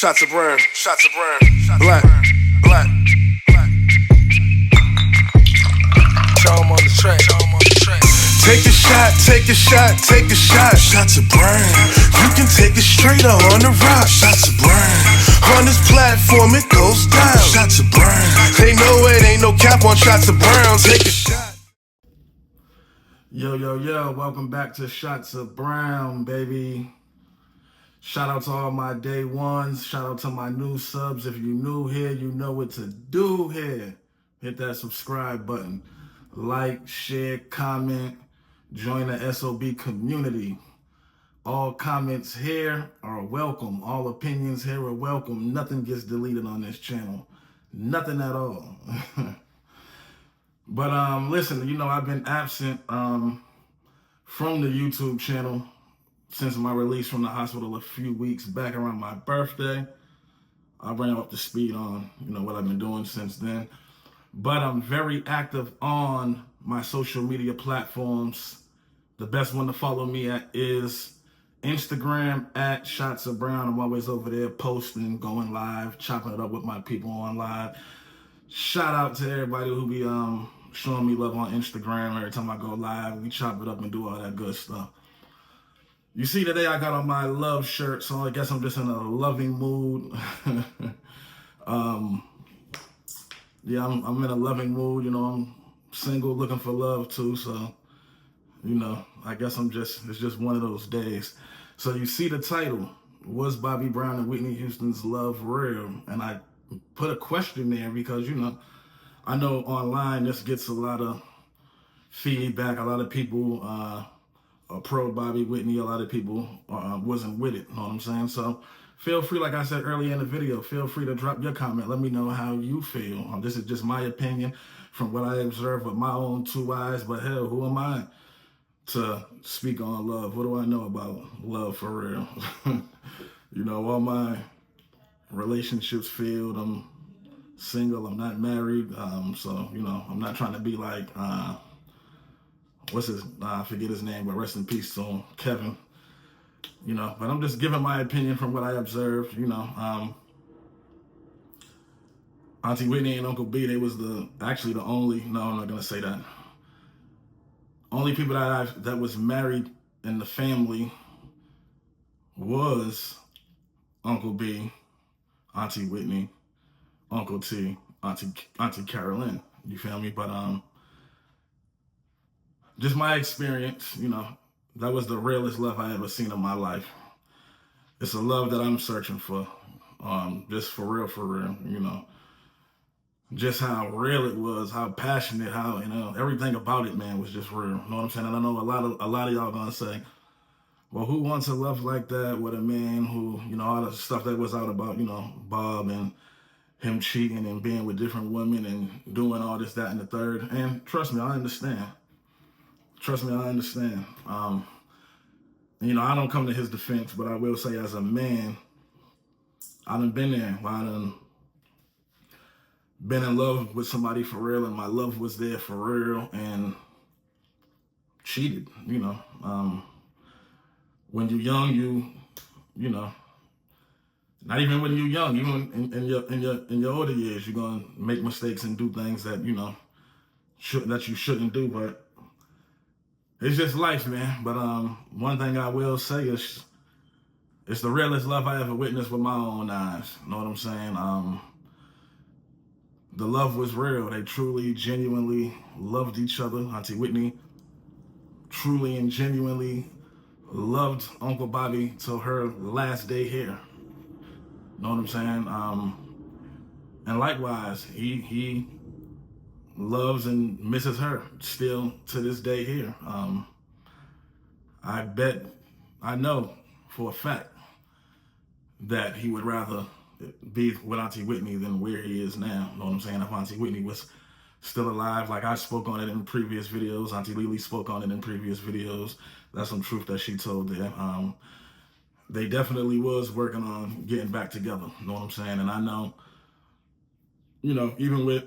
Shots of Brown, shots of Brown, black, black. Show 'em on the track, show 'em on the track. Take a shot, take a shot, take a shot. Shots of Brown, you can take it straight or on the rock. Shots of Brown, on this platform it goes down. Shots of Brown, they know it ain't no cap on Shots of Brown. Take a shot. Yo, welcome back to Shots of Brown, baby. Shout out to all my day ones. Shout out to my new subs. If you new here, you know what to do here. Hit that subscribe button. Like, share, comment. Join the SOB community. All comments here are welcome. All opinions here are welcome. Nothing gets deleted on this channel. Nothing at all. But listen, you know, I've been absent from the YouTube channel since my release from the hospital a few weeks back around my birthday. I'll bring up to speed on, you know, what I've been doing since then. But I'm very active on my social media platforms. The best one to follow me at is Instagram at Shots of Brown. I'm always over there posting, going live, chopping it up with my people on live. Shout out to everybody who be showing me love on Instagram. Every time I go live, we chop it up and do all that good stuff. You see, today I got on my love shirt, so I guess I'm just in a loving mood. Yeah, I'm in a loving mood. You know, I'm single, looking for love too. So, you know, I guess it's just one of those days. So you see the title, was Bobby Brown and Whitney Houston's love real? And I put a question there because, you know, I know online this gets a lot of feedback. A lot of people are pro Bobby Whitney. A lot of people wasn't with it. You know what I'm saying? So feel free, like I said earlier in the video, feel free to drop your comment. Let me know how you feel. This is just my opinion from what I observed with my own two eyes. But hell, who am I to speak on love? What do I know about love for real? You know, all my relationships failed. I'm single. I'm not married. So, you know, I'm not trying to be like, I forget his name, but rest in peace to him, Kevin. You know, but I'm just giving my opinion from what I observed. You know, Auntie Whitney and Uncle B, they was actually the only, no, I'm not gonna say that. Only people that was married in the family was Uncle B, Auntie Whitney, Uncle T, Auntie Carolyn. You feel me? But just my experience, you know, that was the realest love I ever seen in my life. It's a love that I'm searching for, just for real, you know. Just how real it was, how passionate, how, you know, everything about it, man, was just real. You know what I'm saying? And I know a lot of y'all gonna say, well, who wants a love like that with a man who, you know, all the stuff that was out about, you know, Bob and him cheating and being with different women and doing all this, that, and the third. And trust me, I understand. Trust me, I understand. You know, I don't come to his defense, but I will say as a man, I done been there. I done been in love with somebody for real, and my love was there for real, and cheated, you know. When you're young, you know, not even when you're young, even in your older years, you're gonna make mistakes and do things that, you know, that you shouldn't do, but it's just life, man. But one thing I will say is it's the realest love I ever witnessed with my own eyes. You know what I'm saying? The love was real. They truly, genuinely loved each other. Auntie Whitney truly and genuinely loved Uncle Bobby till her last day here. You know what I'm saying? And likewise, he loves and misses her still to this day here. I know for a fact that he would rather be with Auntie Whitney than where he is now. You know what I'm saying? If Auntie Whitney was still alive, like I spoke on it in previous videos, Auntie Lily spoke on it in previous videos. That's some truth that she told there. They definitely was working on getting back together. You know what I'm saying? And I know, you know, even with,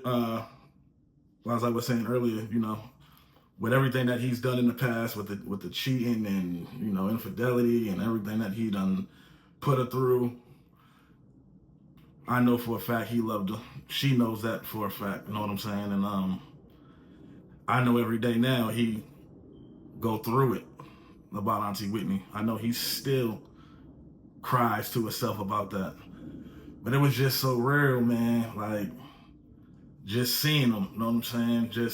as I was saying earlier, you know, with everything that he's done in the past, with the cheating and, you know, infidelity and everything that he done put her through, I know for a fact he loved her. She knows that for a fact. You know what I'm saying? And I know every day now he go through it about Auntie Whitney. I know he still cries to himself about that. But it was just so real, man. Like, just seeing them, you know what I'm saying? You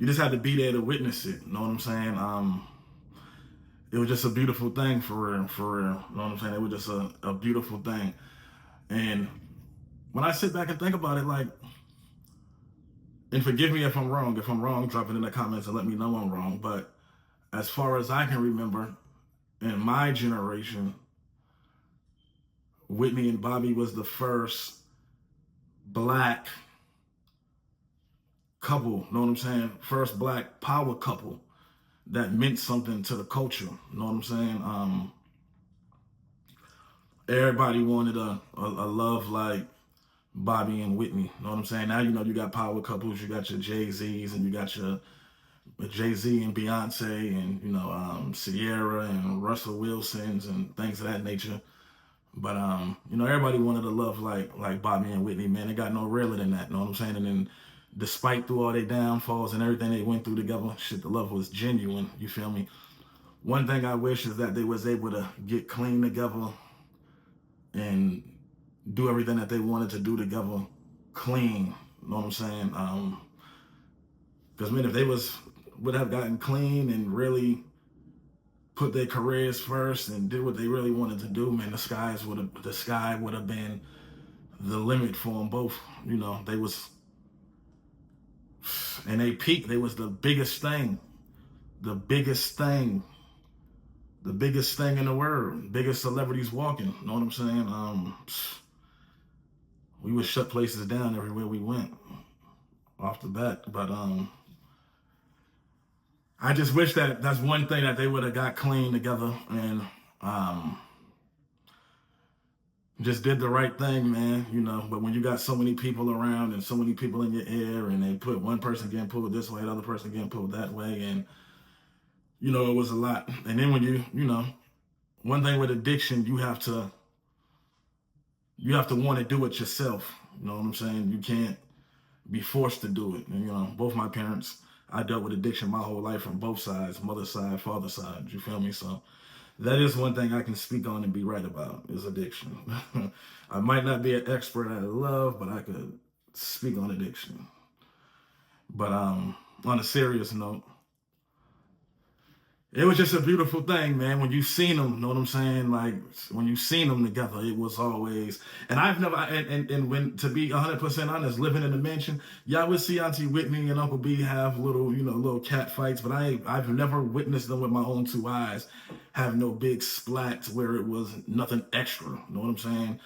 just had to be there to witness it, you know what I'm saying? It was just a beautiful thing for real, for real. You know what I'm saying? It was just a beautiful thing. And when I sit back and think about it, like, and forgive me if I'm wrong. If I'm wrong, drop it in the comments and let me know I'm wrong. But as far as I can remember, in my generation, Whitney and Bobby was the first black couple, you know what I'm saying? First black power couple that meant something to the culture, you know what I'm saying? Everybody wanted a love like Bobby and Whitney, you know what I'm saying? Now, you know, you got power couples, you got your Jay-Z's and you got your Jay-Z and Beyonce and, you know, Sierra and Russell Wilsons and things of that nature. But, you know, everybody wanted a love like Bobby and Whitney, man. They got no realer than that, you know what I'm saying? And then despite through all their downfalls and everything they went through together, shit, the love was genuine, you feel me? One thing I wish is that they was able to get clean together and do everything that they wanted to do together clean, you know what I'm saying? Because, man, if they would have gotten clean and really put their careers first and did what they really wanted to do, man, the sky would have been the limit for them both. You know, and they peaked. They was the biggest thing in the world, biggest celebrities walking. You know what I'm saying? We would shut places down everywhere we went off the bat. But I just wish that's one thing that they would have got clean together and just did the right thing, man, you know. But when you got so many people around and so many people in your ear and they put one person getting pulled this way, the other person getting pulled that way, and, you know, it was a lot. And then when you know, one thing with addiction, you have to want to do it yourself. You know what I'm saying? You can't be forced to do it. And, you know, both my parents, I dealt with addiction my whole life from both sides, mother's side, father's side. You feel me? So that is one thing I can speak on and be right about is addiction. I might not be an expert at love, but I could speak on addiction. But on a serious note, it was just a beautiful thing, man. When you seen them, you know what I'm saying? Like, when you seen them together, it was always, and I've never, and when, to be 100% honest, living in a mansion, y'all would see Auntie Whitney and Uncle B have little cat fights, but I've never witnessed them with my own two eyes have no big splats where it was nothing extra, you know what I'm saying?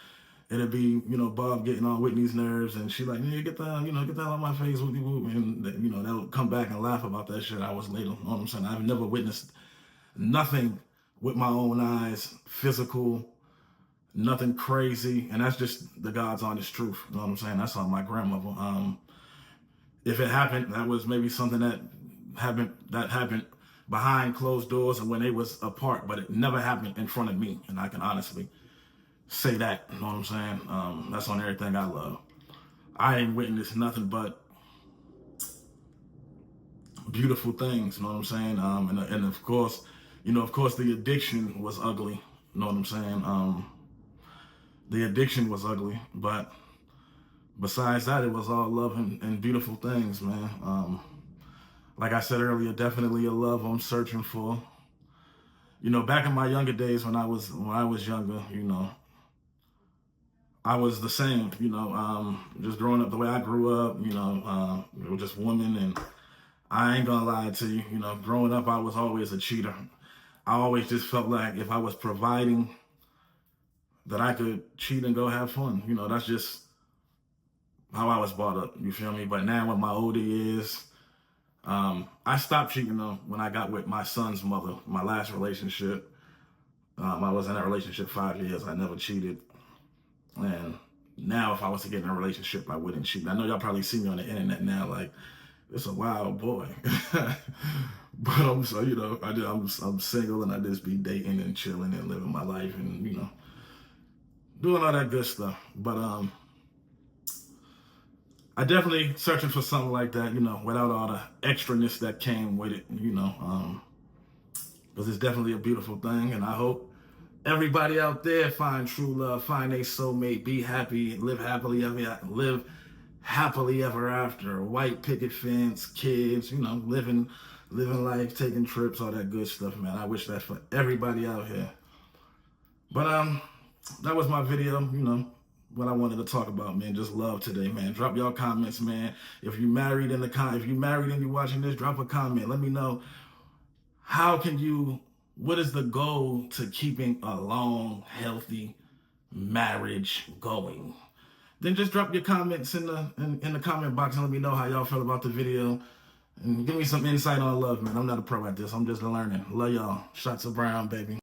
It'd be, you know, Bob getting on Whitney's nerves and she like, yeah, get that out of my face, whoopie whoop. And, you know, they'll come back and laugh about that shit hours later, you know what I'm saying? I've never witnessed nothing with my own eyes, physical, nothing crazy. And that's just the God's honest truth, you know what I'm saying? That's on my grandmother. If it happened, that was maybe something that happened behind closed doors and when they was apart, but it never happened in front of me. And I can honestly say that, you know what I'm saying? That's on everything I love. I ain't witnessed nothing but beautiful things, you know what I'm saying? And of course, you know, the addiction was ugly, you know what I'm saying? The addiction was ugly, but besides that, it was all love and beautiful things, man. Like I said earlier, definitely a love I'm searching for. You know, back in my younger days when I was younger, you know, I was the same, you know, just growing up the way I grew up, you know, it was just women, and I ain't gonna lie to you, you know, growing up, I was always a cheater. I always just felt like if I was providing, that I could cheat and go have fun. You know, that's just how I was brought up, you feel me? But now with my older years, I stopped cheating though when I got with my son's mother, my last relationship. I was in that relationship 5 years, I never cheated. And now if I was to get in a relationship, I wouldn't cheat. I know y'all probably see me on the internet now, like, it's a wild boy. But I'm so, you know, I'm single and I just be dating and chilling and living my life and, you know, doing all that good stuff. But I definitely searching for something like that, you know, without all the extraness that came with it, you know, because it's definitely a beautiful thing, and I hope everybody out there find true love, find a soulmate, be happy, live happily ever after. White picket fence, kids, you know, living life, taking trips, all that good stuff, man. I wish that for everybody out here. But that was my video, you know, what I wanted to talk about, man. Just love today, man. Drop y'all comments, man. If you married and you're watching this, drop a comment. Let me know what is the goal to keeping a long, healthy marriage going? Then just drop your comments in the comment box and let me know how y'all feel about the video. And give me some insight on love, man. I'm not a pro at this. I'm just learning. Love y'all. Shots of Brown, baby.